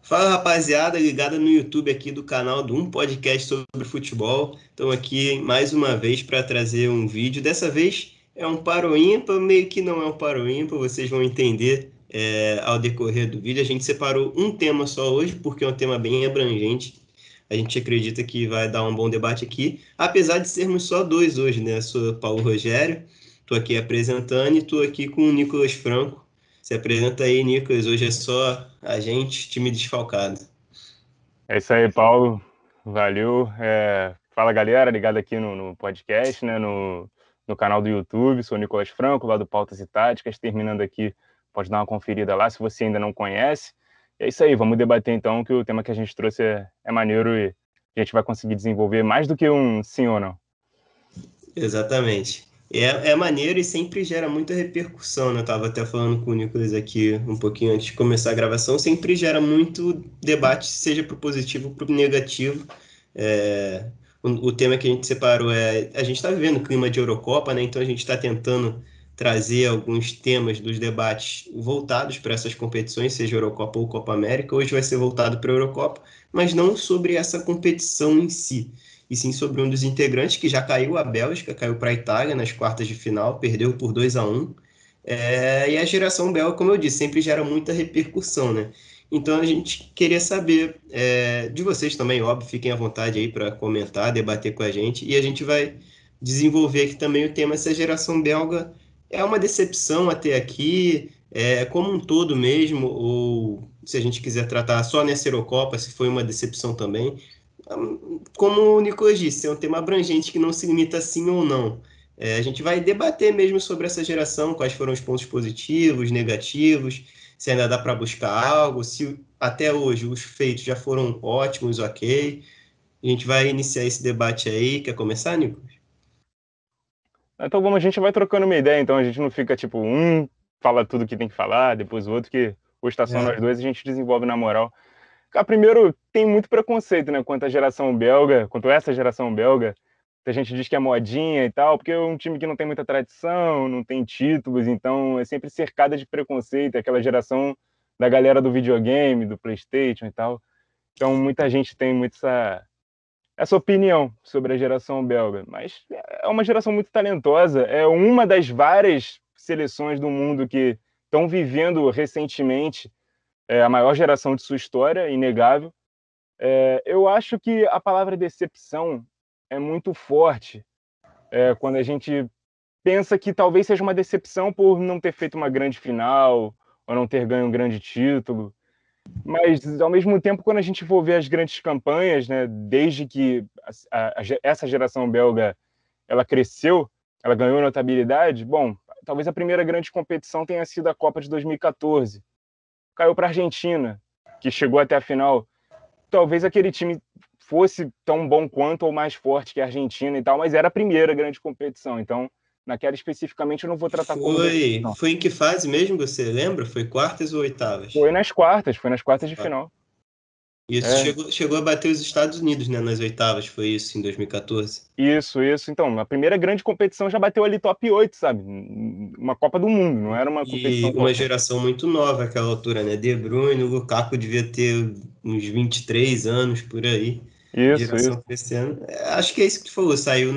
Fala rapaziada, ligada no YouTube aqui do canal do Um Podcast sobre Futebol. Estamos aqui mais uma vez para trazer um vídeo. Dessa vez é um para o ímpar, meio que não é um para o ímpar, vocês vão entender ao decorrer do vídeo. A gente separou um tema só hoje, porque é um tema bem abrangente. A gente acredita que vai dar um bom debate aqui, apesar de sermos só dois hoje, né? Eu sou Paulo Rogério, estou aqui apresentando e estou aqui com o Nicolas Franco. Se apresenta aí, Nicolas. Hoje é só a gente, time desfalcado. É isso aí, Paulo. Valeu. Fala, galera, ligado aqui no podcast, né? No canal do YouTube. Sou o Nicolas Franco, lá do Pautas e Táticas. Terminando aqui, pode dar uma conferida lá se você ainda não conhece. É isso aí, vamos debater então, que o tema que a gente trouxe é maneiro e a gente vai conseguir desenvolver mais do que um sim ou não. Exatamente. É maneiro e sempre gera muita repercussão, né? Eu tava até falando com o Nicolas aqui um pouquinho antes de começar a gravação, sempre gera muito debate, seja pro positivo ou pro negativo. O tema que a gente separou a gente está vivendo o clima de Eurocopa, né? Então a gente está tentando trazer alguns temas dos debates voltados para essas competições, seja Eurocopa ou Copa América. Hoje vai ser voltado para a Eurocopa, mas não sobre essa competição em si, e sim sobre um dos integrantes que já caiu, a Bélgica, caiu para a Itália nas quartas de final, perdeu por 2-1. E a geração belga, como eu disse, sempre gera muita repercussão, né? Então a gente queria saber de vocês também, óbvio, fiquem à vontade aí para comentar, debater com a gente, e a gente vai desenvolver aqui também o tema se a geração belga é uma decepção até aqui, como um todo mesmo, ou se a gente quiser tratar só nessa Eurocopa, se foi uma decepção também. Como o Nicolas disse, é um tema abrangente que não se limita a sim ou não. A gente vai debater mesmo sobre essa geração, quais foram os pontos positivos, negativos, se ainda dá para buscar algo, se até hoje os feitos já foram ótimos, ok. A gente vai iniciar esse debate aí. Quer começar, Nicolas? Então vamos, a gente vai trocando uma ideia, então a gente não fica tipo, um fala tudo que tem que falar, depois o outro, que hoje tá só nós É. dois, a gente desenvolve na moral. Primeiro, tem muito preconceito, né, quanto à geração belga, quanto a essa geração belga. A gente diz que é modinha e tal, porque é um time que não tem muita tradição, não tem títulos, então é sempre cercada de preconceito, é aquela geração da galera do videogame, do PlayStation e tal. Então muita gente tem muito essa opinião sobre a geração belga, mas é uma geração muito talentosa, é uma das várias seleções do mundo que estão vivendo recentemente a maior geração de sua história, inegável. Eu acho que a palavra decepção é muito forte quando a gente pensa que talvez seja uma decepção por não ter feito uma grande final ou não ter ganho um grande título. Mas, ao mesmo tempo, quando a gente for ver as grandes campanhas, né, desde que essa geração belga ela cresceu, ela ganhou notabilidade, bom, talvez a primeira grande competição tenha sido a Copa de 2014. Caiu para a Argentina, que chegou até a final. Talvez aquele time fosse tão bom quanto ou mais forte que a Argentina e tal, mas era a primeira grande competição. Então, naquela especificamente, eu não vou tratar como decepção. Foi em que fase mesmo, você lembra? Foi quartas ou oitavas? Foi nas quartas de final. Isso É, chegou a bater os Estados Unidos, né, nas oitavas, foi isso, em 2014. isso. Então, a primeira grande competição já bateu ali top 8, sabe? Uma Copa do Mundo, não era uma competição E uma qualquer. geração muito nova àquela altura, né? De Bruyne, o Lukaku devia ter uns 23 anos por aí. Isso. Geração crescendo. Acho que é isso que tu falou, saiu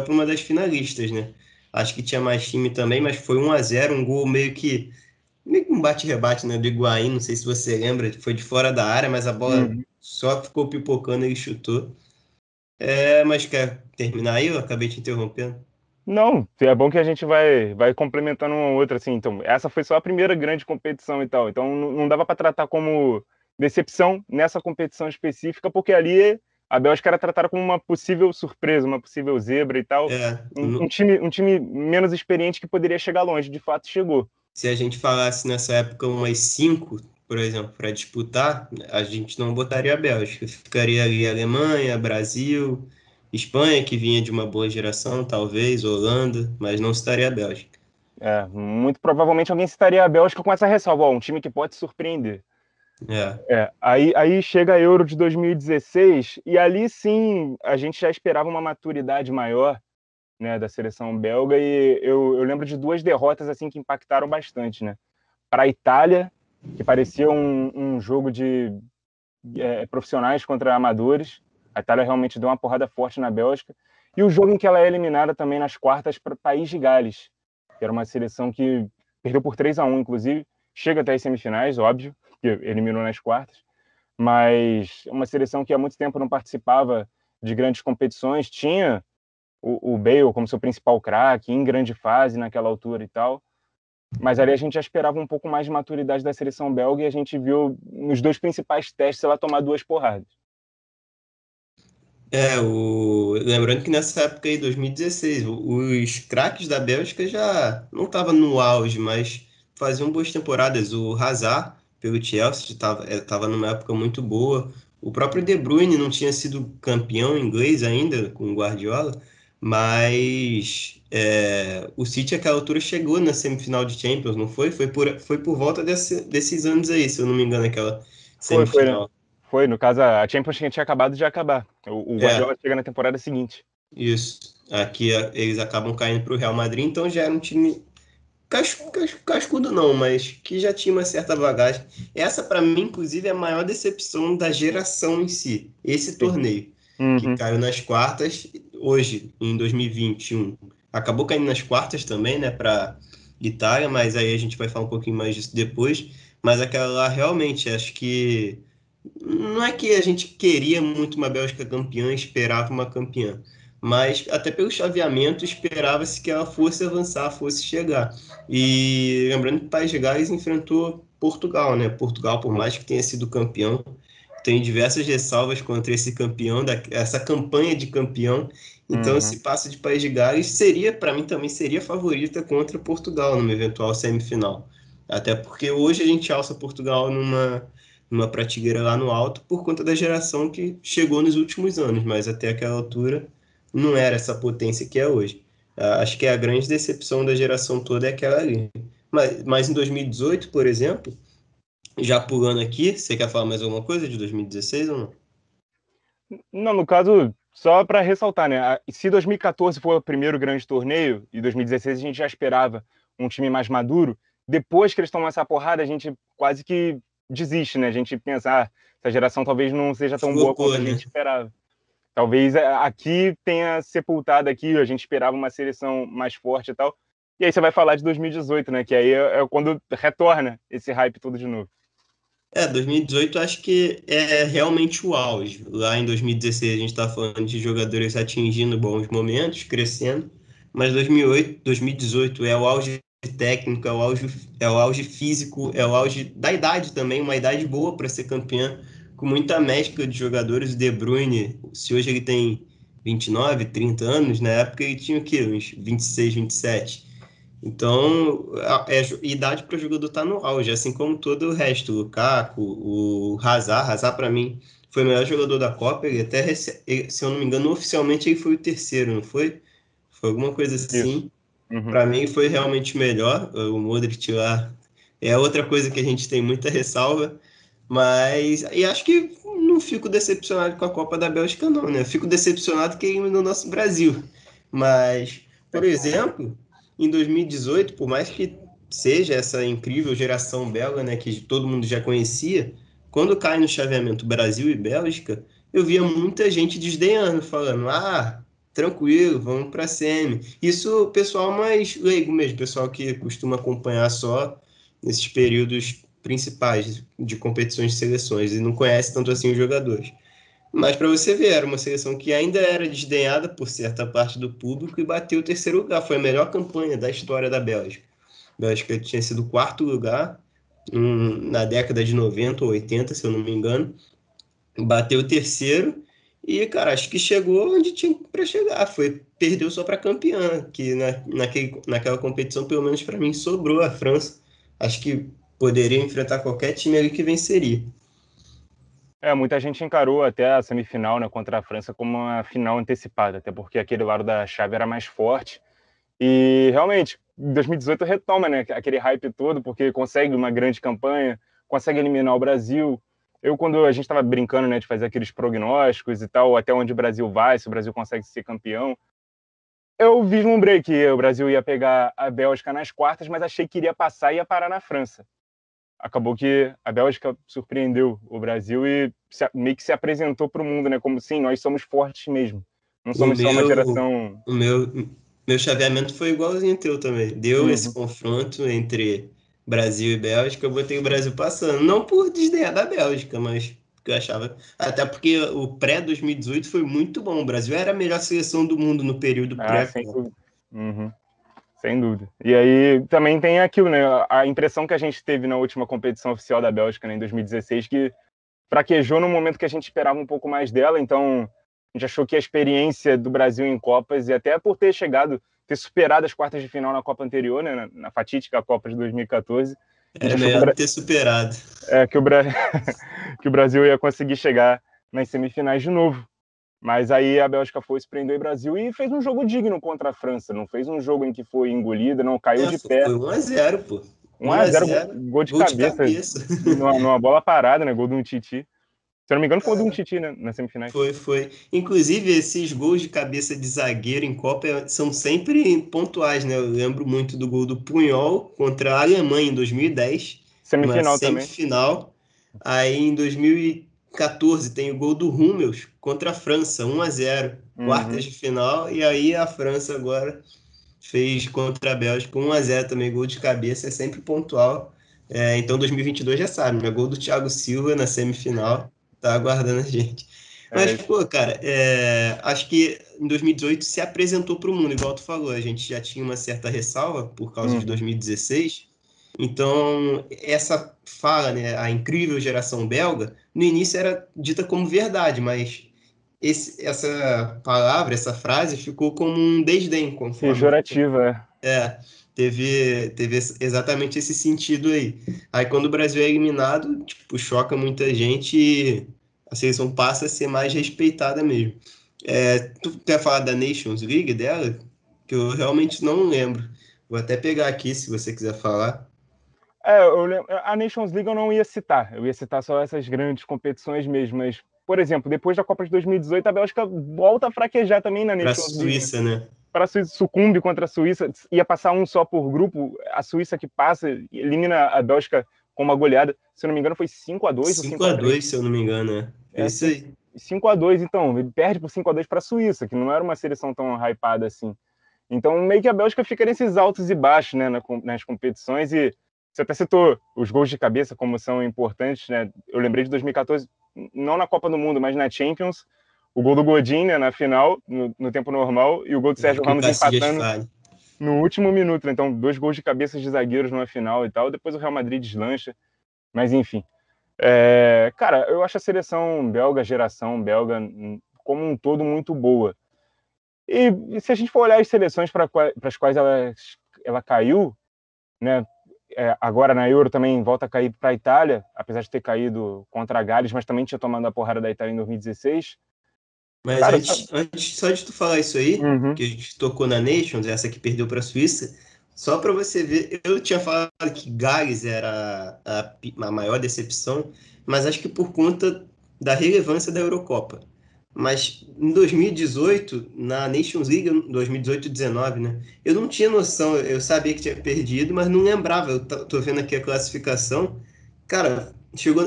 para uma das finalistas, né? Acho que tinha mais time também, mas foi 1-0, um gol meio que um bate-rebate, né, do Higuaín, não sei se você lembra, foi de fora da área, mas a bola Uhum. só ficou pipocando e ele chutou. Mas quer terminar aí? Eu acabei te interrompendo. Não, é bom que a gente vai complementando uma outra, assim. Então, essa foi só a primeira grande competição e tal. Então, não dava para tratar como decepção nessa competição específica, porque ali a Bélgica era tratada como uma possível surpresa, uma possível zebra e tal. É, Um time menos experiente que poderia chegar longe, de fato chegou. Se a gente falasse nessa época umas cinco, por exemplo, para disputar, a gente não botaria a Bélgica. Ficaria ali Alemanha, Brasil, Espanha, que vinha de uma boa geração, talvez, Holanda, mas não estaria a Bélgica. Muito provavelmente alguém citaria a Bélgica com essa ressalva, ó, um time que pode surpreender. É, Aí chega a Euro de 2016 e ali sim a gente já esperava uma maturidade maior, né, da seleção belga, e eu lembro de duas derrotas assim que impactaram bastante, né? Para a Itália, que parecia um jogo profissionais contra amadores. A Itália realmente deu uma porrada forte na Bélgica. E o jogo em que ela é eliminada também nas quartas para o País de Gales, que era uma seleção que perdeu por 3-1, inclusive. Chega até as semifinais, óbvio, que eliminou nas quartas. Mas uma seleção que há muito tempo não participava de grandes competições, tinha o Bale como seu principal craque, em grande fase naquela altura e tal. Mas ali a gente já esperava um pouco mais de maturidade da seleção belga e a gente viu nos dois principais testes ela tomar 2 porradas. Lembrando que nessa época aí, 2016, os craques da Bélgica já não estavam no auge, mas faziam boas temporadas. O Hazard, pelo Chelsea, estava numa época muito boa. O próprio De Bruyne não tinha sido campeão inglês ainda com o Guardiola, mas o City, àquela altura, chegou na semifinal de Champions, não foi? Foi por volta desses anos aí, se eu não me engano, aquela Foi, né? semifinal. Foi, no caso, a Champions tinha acabado de acabar. O É. Guardiola chega na temporada seguinte. Isso. Aqui eles acabam caindo para o Real Madrid, então já era um time cascudo não, mas que já tinha uma certa bagagem. Essa, para mim, inclusive, é a maior decepção da geração em si. Esse Sim. torneio, que Uhum. caiu nas quartas, hoje, em 2021. Acabou caindo nas quartas também, né, para Itália, mas aí a gente vai falar um pouquinho mais disso depois. Mas aquela lá, realmente, acho que não é que a gente queria muito uma Bélgica campeã, esperava uma campeã, mas até pelo chaveamento esperava-se que ela fosse avançar, fosse chegar. E lembrando que o País de Gales enfrentou Portugal, né? Portugal, por mais que tenha sido campeão, tem diversas ressalvas contra esse campeão, essa campanha de campeão. Então, Uhum. esse passo de País de Gales seria, para mim, também seria favorita contra Portugal numa eventual semifinal. Até porque hoje a gente alça Portugal numa prateleira lá no alto por conta da geração que chegou nos últimos anos, mas até aquela altura não era essa potência que é hoje. Acho que a grande decepção da geração toda é aquela ali. Mas em 2018, por exemplo, já pulando aqui, você quer falar mais alguma coisa de 2016 ou não? Não, no caso, só para ressaltar, né? Se 2014 foi o primeiro grande torneio e 2016 a gente já esperava um time mais maduro, depois que eles tomam essa porrada, a gente quase que desiste, né? A gente pensa, essa geração talvez não seja tão boa quanto Flopou, a né? gente esperava. Talvez aqui tenha sepultado aqui, a gente esperava uma seleção mais forte e tal. E aí você vai falar de 2018, né? Que aí é quando retorna esse hype todo de novo. 2018 acho que é realmente o auge. Lá em 2016 a gente está falando de jogadores atingindo bons momentos, crescendo, mas 2008, 2018 é o auge técnico, é o auge físico, é o auge da idade também, uma idade boa para ser campeã, com muita mescla de jogadores. O De Bruyne, se hoje ele tem 29, 30 anos, na época ele tinha o quê? Uns 26, 27. Então, idade para o jogador estar no auge, assim como todo o resto. O Lukaku, o Hazard. Hazard, para mim, foi o melhor jogador da Copa. Ele até, se eu não me engano, oficialmente ele foi o terceiro, não foi? Foi alguma coisa Isso. assim. Uhum. Para mim, foi realmente melhor. O Modric lá é outra coisa que a gente tem muita ressalva. Mas, e acho que não fico decepcionado com a Copa da Bélgica, não, né? Fico decepcionado que ele no nosso Brasil. Mas, por exemplo, em 2018, por mais que seja essa incrível geração belga, né, que todo mundo já conhecia, quando cai no chaveamento Brasil e Bélgica, eu via muita gente desdenhando, falando: ah, tranquilo, vamos para a semi. Isso o pessoal mais leigo mesmo, pessoal que costuma acompanhar só nesses períodos principais de competições de seleções e não conhece tanto assim os jogadores. Mas para você ver, era uma seleção que ainda era desdenhada por certa parte do público e bateu o terceiro lugar. Foi a melhor campanha da história da Bélgica. A Bélgica tinha sido o quarto lugar na década de 90 ou 80, se eu não me engano. Bateu o terceiro e, cara, acho que chegou onde tinha para chegar. Perdeu só para campeã, que naquela competição, pelo menos para mim, sobrou a França. Acho que poderia enfrentar qualquer time ali que venceria. Muita gente encarou até a semifinal, né, contra a França como uma final antecipada, até porque aquele lado da chave era mais forte. E realmente, 2018 retoma, né, aquele hype todo, porque consegue uma grande campanha, consegue eliminar o Brasil. Quando a gente estava brincando, né, de fazer aqueles prognósticos e tal, até onde o Brasil vai, se o Brasil consegue ser campeão, eu vislumbrei que o Brasil ia pegar a Bélgica nas quartas, mas achei que iria passar e ia parar na França. acabou que a Bélgica surpreendeu o Brasil e meio que se apresentou para o mundo, né? Como, sim, nós somos fortes mesmo. Não O somos só uma meu, geração... o meu chaveamento foi igualzinho ao teu também. Deu esse Uhum. confronto entre Brasil e Bélgica, eu botei o Brasil passando. Não por desdenhar da Bélgica, mas porque eu achava. Até porque o pré-2018 foi muito bom. O Brasil era a melhor seleção do mundo no período Ah, sem pré-Copa. dúvida. Uhum. Sem dúvida. E aí também tem aquilo, né? A impressão que a gente teve na última competição oficial da Bélgica, né, em 2016, que fraquejou no momento que a gente esperava um pouco mais dela. Então, a gente achou que a experiência do Brasil em Copas, e até por ter chegado, ter superado as quartas de final na Copa anterior, né, na fatídica Copa de 2014, a gente Era achou que melhor não ter superado. que o, que o Brasil ia conseguir chegar nas semifinais de novo. Mas aí a Bélgica foi, surpreendeu o Brasil e fez um jogo digno contra a França. Não fez um jogo em que foi engolida, não caiu de pé. Foi 1-0, pô. 1-0, 1-0, gol de gol de cabeça, cabeça. numa bola parada, né? Gol do Umtiti. Se eu não me engano, foi o do Umtiti, né? Nas semifinais. Foi. Inclusive, esses gols de cabeça de zagueiro em Copa são sempre pontuais, né? Eu lembro muito do gol do Puyol contra a Alemanha em 2010, numa Semifinal também. semifinal. Aí em 2014 tem o gol do Hummels contra a França, 1-0, quartas Uhum. de final. E aí a França agora fez contra a Bélgica 1-0 também, gol de cabeça, é sempre pontual. Então 2022 já sabe, né? Gol do Thiago Silva na semifinal, tá aguardando a gente. Mas, É, pô, cara, acho que em 2018 se apresentou para o mundo, igual tu falou, a gente já tinha uma certa ressalva por causa de uhum. 2016. Então, essa fala, né, a incrível geração belga, no início era dita como verdade, mas essa palavra, essa frase ficou como um desdém, conforme Pejorativa, é, teve exatamente esse sentido aí. Aí quando o Brasil é eliminado, tipo, choca muita gente e a seleção passa a ser mais respeitada mesmo. Tu quer falar da Nations League dela? Que eu realmente não lembro. Vou até pegar aqui se você quiser falar. a Nations League eu não ia citar. Eu ia citar só essas grandes competições mesmo. Mas, por exemplo, depois da Copa de 2018, a Bélgica volta a fraquejar também na Para a Nations League, né? Suíça, né? Para a Suíça, sucumbe contra a Suíça, ia passar um só por grupo, a Suíça que passa, elimina a Bélgica com uma goleada, se eu não me engano foi 5-2 ou 5-2 5-3. se eu não me engano, né? É É isso aí. 5-2, então, ele perde por 5-2 para a Suíça, que não era uma seleção tão hypada assim. Então, meio que a Bélgica fica nesses altos e baixos, né, nas competições, e você até citou os gols de cabeça como são importantes, né? Eu lembrei de 2014, não na Copa do Mundo, mas na Champions, o gol do Godin, né, na final, no tempo normal, e o gol do Sérgio Que o Ramos Cacilhas empatando fale. no último minuto, né? Então 2 gols de cabeça de zagueiros numa final e tal, depois o Real Madrid deslancha, mas enfim. Cara, eu acho a seleção belga, a geração belga, como um todo, muito boa. E se a gente for olhar as seleções para as quais ela caiu, né? Agora na Euro também volta a cair para a Itália, apesar de ter caído contra a Gales, mas também tinha tomado a porrada da Itália em 2016. Mas Cara, antes só de tu falar isso aí, uhum, que a gente tocou na Nations, essa que perdeu para a Suíça, só para você ver, eu tinha falado que Gales era a maior decepção, mas acho que por conta da relevância da Eurocopa. Mas em 2018, na Nations League, 2018-19, né? Eu não tinha noção, eu sabia que tinha perdido, mas não lembrava. Eu tô vendo aqui a classificação. Cara,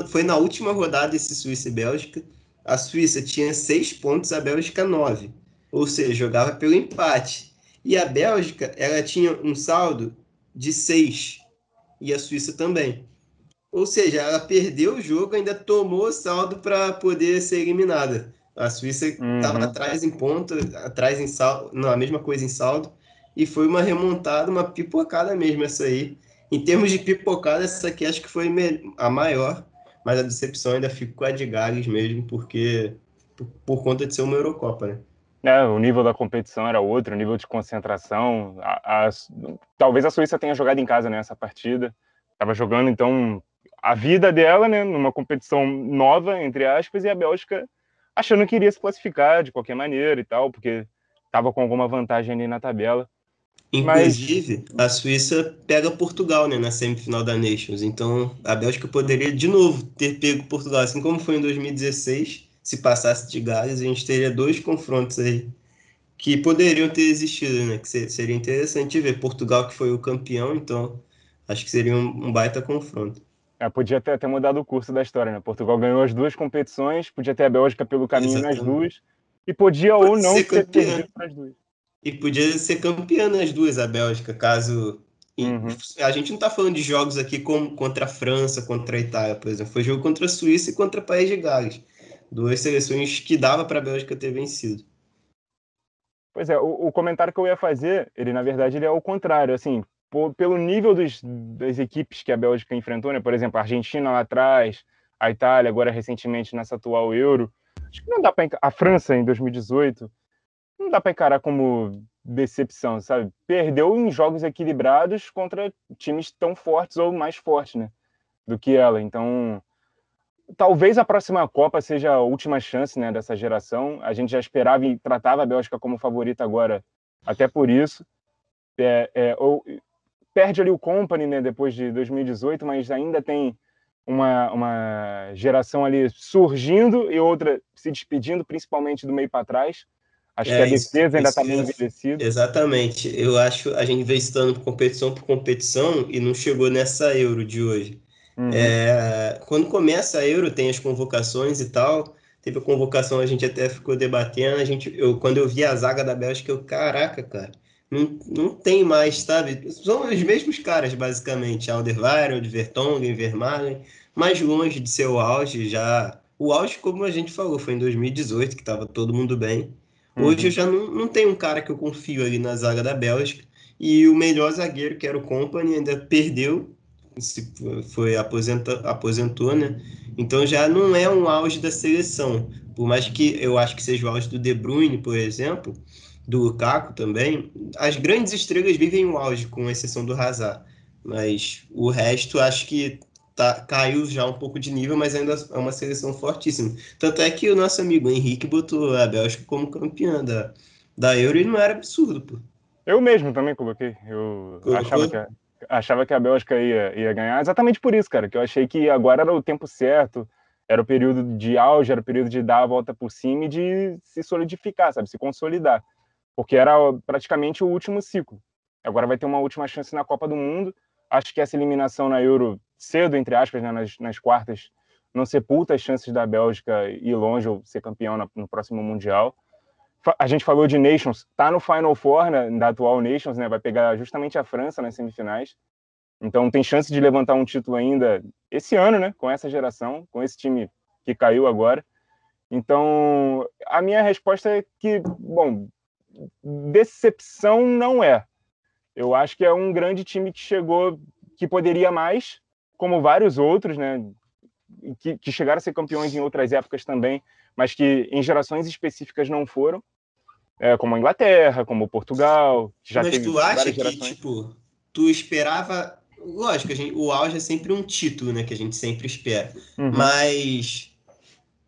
foi na última rodada esse Suíça e Bélgica. A Suíça tinha 6 pontos, a Bélgica 9. Ou seja, jogava pelo empate. E a Bélgica, ela tinha um saldo de 6. E a Suíça também. Ou seja, ela perdeu o jogo, ainda tomou o saldo para poder ser eliminada. A Suíça estava uhum. atrás em ponto, atrás em saldo, não, a mesma coisa em saldo. E foi uma remontada, uma pipocada mesmo essa aí. Em termos de pipocada, essa aqui acho que foi a maior, mas a decepção ainda fica com a de Gales mesmo, porque por conta de ser uma Eurocopa, né? O nível da competição era outro, o nível de concentração. Talvez a Suíça tenha jogado em casa nessa partida. Estava jogando, então, a vida dela, né, numa competição nova, entre aspas, e a Bélgica achando que iria se classificar de qualquer maneira e tal, porque estava com alguma vantagem ali na tabela. Mas, Inclusive, a Suíça pega Portugal, né, na semifinal da Nations. Então, a Bélgica poderia de novo ter pego Portugal, assim como foi em 2016. Se passasse de Gales, a gente teria dois confrontos aí que poderiam ter existido, né? Que seria interessante ver Portugal, que foi o campeão, então acho que seria um baita confronto. Podia ter até mudado o curso da história, né? Portugal ganhou as duas competições, podia ter a Bélgica pelo caminho nas Exatamente. duas, e podia ou Pode não ser ter campeã. perdido nas duas. E podia ser campeã nas duas, a Bélgica, caso. Uhum. A gente não está falando de jogos aqui como contra a França, contra a Itália, por exemplo. Foi jogo contra a Suíça e contra o País de Gales. Duas seleções que dava para a Bélgica ter vencido. Pois é, o comentário que eu ia fazer, ele na verdade ele é o contrário, assim, pelo nível das equipes que a Bélgica enfrentou, né? Por exemplo, a Argentina lá atrás, a Itália agora recentemente nessa atual Euro, acho que não dá para a França em 2018, não dá para encarar como decepção, sabe? Perdeu em jogos equilibrados contra times tão fortes ou mais fortes, né, do que ela. Então, talvez a próxima Copa seja a última chance, né, dessa geração. A gente já esperava e tratava a Bélgica como favorita agora, até por isso. Ou perde ali o Company, né, depois de 2018, mas ainda tem uma geração ali surgindo e outra se despedindo, principalmente do meio para trás. Acho que a defesa ainda está bem envelhecida. Exatamente. Eu acho a gente vem estando competição por competição e não chegou nessa Euro de hoje. Uhum. Quando começa a Euro, tem as convocações e tal. Teve a convocação, a gente até ficou debatendo. Quando eu vi a zaga da Bélgica, caraca, cara, não tem mais, sabe? São os mesmos caras, basicamente. Alderweireld, Vertonghen, Vermaelen, mais longe de ser o auge já. O auge, como a gente falou, foi em 2018, que estava todo mundo bem. Hoje eu Uhum. já não tenho um cara que eu confio ali na zaga da Bélgica. E o melhor zagueiro, que era o Kompany, ainda perdeu, aposentou, né? Então já não é um auge da seleção. Por mais que eu acho que seja o auge do De Bruyne, por exemplo, do Lukaku também, as grandes estrelas vivem o auge, com exceção do Hazard. Mas o resto acho que caiu já um pouco de nível, mas ainda é uma seleção fortíssima. Tanto é que o nosso amigo Henrique botou a Bélgica como campeã da Euro e não era absurdo, pô. Eu mesmo também coloquei. Eu Colocou? achava que a Bélgica ia ganhar exatamente por isso, cara. Que eu achei que agora era o tempo certo, era o período de auge, era o período de dar a volta por cima e de se solidificar, sabe? Se consolidar. Porque era praticamente o último ciclo. Agora vai ter uma última chance na Copa do Mundo. Acho que essa eliminação na Euro, cedo, entre aspas, né, nas quartas, não sepulta as chances da Bélgica ir longe ou ser campeão no próximo Mundial. A gente falou de Nations, tá no Final Four, né, da atual Nations, né, vai pegar justamente a França nas semifinais. Então tem chance de levantar um título ainda esse ano, né, com essa geração, com esse time que caiu agora. Então, a minha resposta é que, bom, decepção não é. Eu acho que é um grande time que chegou, que poderia mais, como vários outros, né, que chegaram a ser campeões em outras épocas também, mas que em gerações específicas não foram. Como a Inglaterra, como Portugal, que já Mas teve tu acha várias que, gerações. tipo, tu esperava. Lógico, o auge é sempre um título, né? Que a gente sempre espera. Uhum. Mas,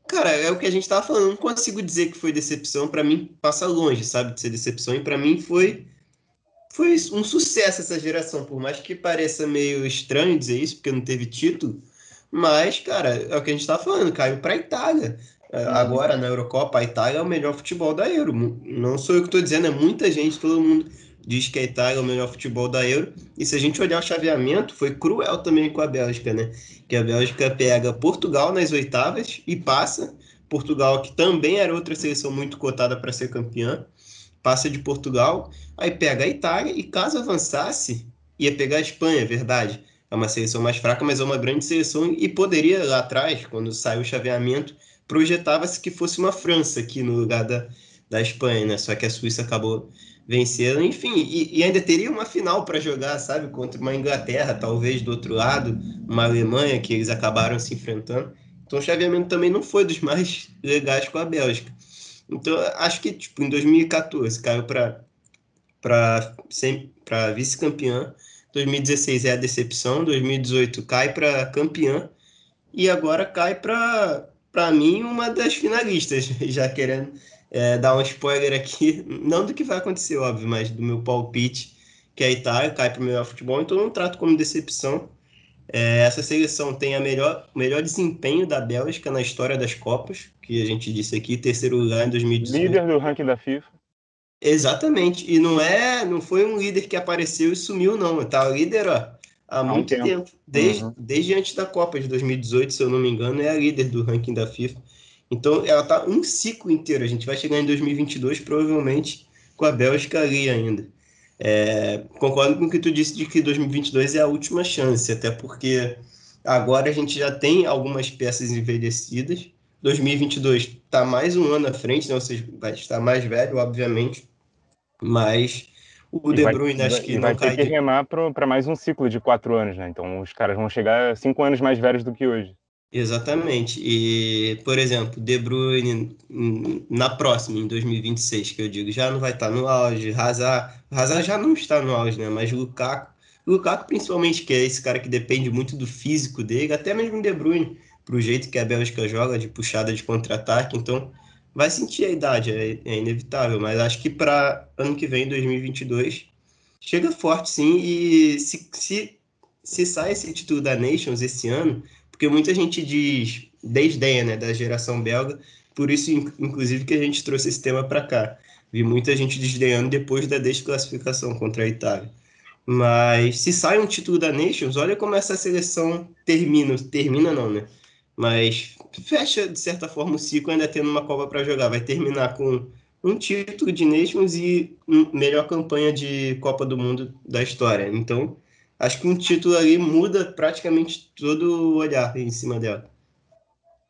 cara, é o que a gente tava falando. Não consigo dizer que foi decepção. Pra mim, passa longe, sabe? De ser decepção. E pra mim foi um sucesso essa geração. Por mais que pareça meio estranho dizer isso, porque não teve título. Mas, cara, é o que a gente tava falando. Caiu pra Itália. Uhum. Agora, na Eurocopa, a Itália é o melhor futebol da Euro. Não sou eu que estou dizendo, é muita gente, todo mundo diz que a Itália é o melhor futebol da Euro. E se a gente olhar o chaveamento, foi cruel também com a Bélgica, né? Que a Bélgica pega Portugal nas oitavas e passa. Portugal, que também era outra seleção muito cotada para ser campeã, passa de Portugal, aí pega a Itália e caso avançasse, ia pegar a Espanha, é verdade. É uma seleção mais fraca, mas é uma grande seleção e poderia lá atrás, quando saiu o chaveamento, projetava-se que fosse uma França aqui no lugar da Espanha, né? Só que a Suíça acabou vencendo, enfim, e ainda teria uma final para jogar, sabe? Contra uma Inglaterra, talvez do outro lado, uma Alemanha, que eles acabaram se enfrentando. Então o chaveamento também não foi dos mais legais com a Bélgica. Então, acho que tipo, em 2014 caiu para vice-campeã, 2016 é a decepção, 2018 cai para campeã e agora cai para mim uma das finalistas, já querendo dar um spoiler aqui, não do que vai acontecer, óbvio, mas do meu palpite, que é a Itália cai para o melhor futebol, então eu não trato como decepção. Essa seleção tem o melhor desempenho da Bélgica na história das Copas, que a gente disse aqui, terceiro lugar em 2018. Líder do ranking da FIFA. Exatamente. E não foi um líder que apareceu e sumiu, não. Tá o líder, ó, há Há um muito tempo. tempo. Uhum. Desde antes da Copa de 2018, se eu não me engano, é a líder do ranking da FIFA. Então, ela está um ciclo inteiro. A gente vai chegar em 2022, provavelmente, com a Bélgica ali ainda. Concordo com o que tu disse de que 2022 é a última chance, até porque agora a gente já tem algumas peças envelhecidas. 2022 está mais um ano à frente, né? Ou seja, vai estar mais velho, obviamente, mas o E De vai, Bruyne acho que e não vai ter cai que de. remar para mais um ciclo de 4 anos, né? Então os caras vão chegar 5 anos mais velhos do que hoje. Exatamente. E, por exemplo, De Bruyne na próxima, em 2026, que eu digo, já não vai estar no auge. Hazard já não está no auge, né? Mas Lukaku principalmente, que é esse cara que depende muito do físico dele, até mesmo De Bruyne, pro jeito que a Bélgica joga, de puxada de contra-ataque. Então, vai sentir a idade, é inevitável. Mas acho que para ano que vem, 2022, chega forte sim. E se sai esse título da Nations esse ano, porque muita gente desdenha, né, da geração belga, por isso, inclusive, que a gente trouxe esse tema para cá. Vi muita gente desdenhando depois da desclassificação contra a Itália. Mas se sai um título da Nations, olha como essa seleção termina não, né? Mas fecha, de certa forma, o ciclo ainda tendo uma Copa para jogar. Vai terminar com um título de Nations e melhor campanha de Copa do Mundo da história. Então, acho que um título ali muda praticamente todo o olhar em cima dela.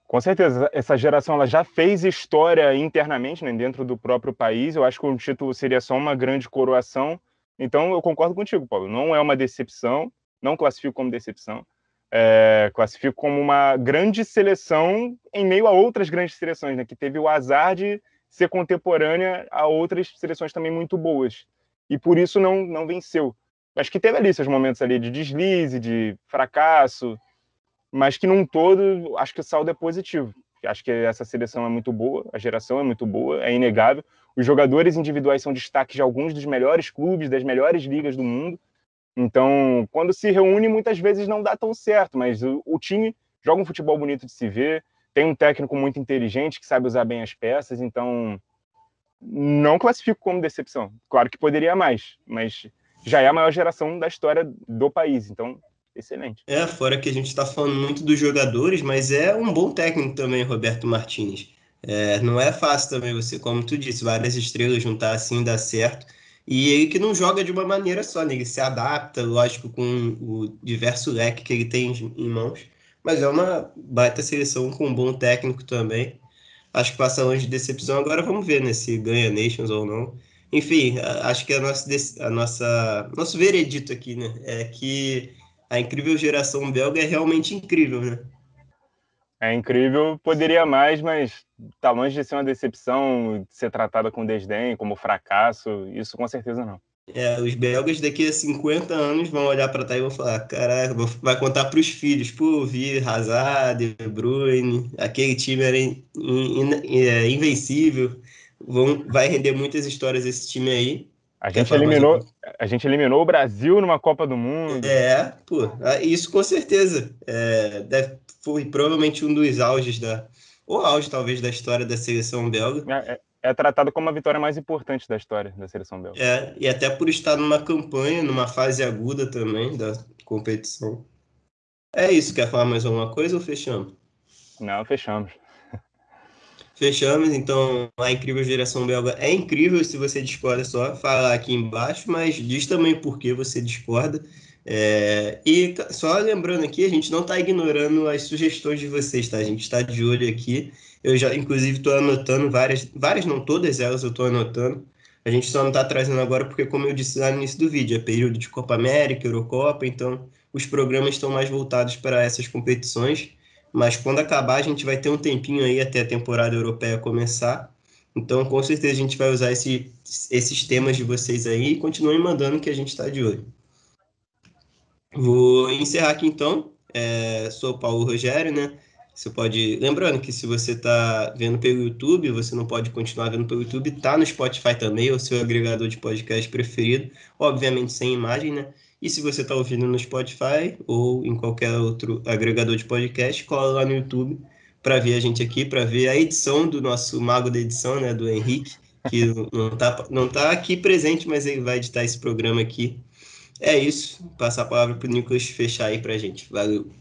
Com certeza, essa geração ela já fez história internamente, né, dentro do próprio país. Eu acho que o título seria só uma grande coroação. Então, eu concordo contigo, Paulo. Não é uma decepção, não classifico como decepção. Classifico como uma grande seleção em meio a outras grandes seleções, né, que teve o azar de ser contemporânea a outras seleções também muito boas. E por isso não venceu. Acho que teve ali seus momentos ali de deslize, de fracasso, mas que num todo, acho que o saldo é positivo. Acho que essa seleção é muito boa, a geração é muito boa, é inegável. Os jogadores individuais são destaques de alguns dos melhores clubes, das melhores ligas do mundo. Então, quando se reúne, muitas vezes não dá tão certo, mas o time joga um futebol bonito de se ver, tem um técnico muito inteligente que sabe usar bem as peças, então não classifico como decepção. Claro que poderia mais, mas já é a maior geração da história do país, então excelente. Fora que a gente está falando muito dos jogadores, mas é um bom técnico também, Roberto Martínez. Não é fácil também você, como tu disse, várias estrelas juntar assim, dar certo. E ele que não joga de uma maneira só, né? Ele se adapta, lógico, com o diverso leque que ele tem em mãos. Mas é uma baita seleção com um bom técnico também. Acho que passa longe de decepção. Agora vamos ver, né, se ganha Nations ou não. Enfim, acho que nosso veredito aqui, né, é que a incrível geração belga é realmente incrível, né? É incrível, poderia mais, mas tá longe de ser uma decepção, de ser tratada com desdém, como fracasso, isso com certeza não. Os belgas daqui a 50 anos vão olhar para trás e vão falar, caraca, vai contar para os filhos, pô, vi Hazard, De Bruyne, aquele time era invencível, vai render muitas histórias esse time aí. A Quer gente falar mais eliminou, alguma? a gente eliminou o Brasil numa Copa do Mundo. Pô, isso com certeza. Foi provavelmente um dos auges ou auge talvez da história da seleção belga. É tratado como a vitória mais importante da história da seleção belga. E até por estar numa campanha, numa fase aguda também da competição. É isso, quer falar mais alguma coisa ou fechamos? Não, fechamos. Fechamos, então a incrível geração belga é incrível. Se você discorda, é só falar aqui embaixo, mas diz também por que você discorda. Só lembrando aqui, a gente não está ignorando as sugestões de vocês, tá? A gente está de olho aqui. Eu já, inclusive, estou anotando várias não, todas elas eu estou anotando. A gente só não está trazendo agora porque, como eu disse lá no início do vídeo, é período de Copa América, Eurocopa, então os programas estão mais voltados para essas competições. Mas quando acabar, a gente vai ter um tempinho aí até a temporada europeia começar. Então, com certeza, a gente vai usar esses temas de vocês aí e continuem mandando que a gente está de olho. Vou encerrar aqui então. Sou o Paulo Rogério, né? Você pode. Lembrando que se você está vendo pelo YouTube, você não pode continuar vendo pelo YouTube, tá no Spotify também, o seu agregador de podcast preferido, obviamente sem imagem, né? E se você está ouvindo no Spotify ou em qualquer outro agregador de podcast, cola lá no YouTube para ver a gente aqui, para ver a edição do nosso mago da edição, né? Do Henrique, que não tá aqui presente, mas ele vai editar esse programa aqui É isso. Passar a palavra pro Nicolas fechar aí pra gente. Valeu.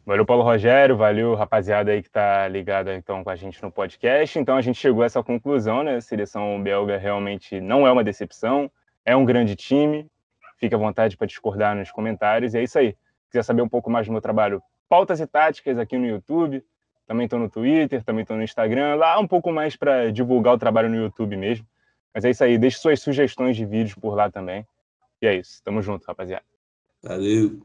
Valeu, Paulo Rogério, valeu, rapaziada aí que tá ligada então com a gente no podcast. Então a gente chegou a essa conclusão, né? A seleção belga realmente não é uma decepção, é um grande time. Fique à vontade para discordar nos comentários. E é isso aí. Se quiser saber um pouco mais do meu trabalho, pautas e táticas aqui no YouTube. Também estou no Twitter, também estou no Instagram. Lá um pouco mais para divulgar o trabalho no YouTube mesmo. Mas é isso aí. Deixe suas sugestões de vídeos por lá também. E é isso. Tamo junto, rapaziada. Valeu.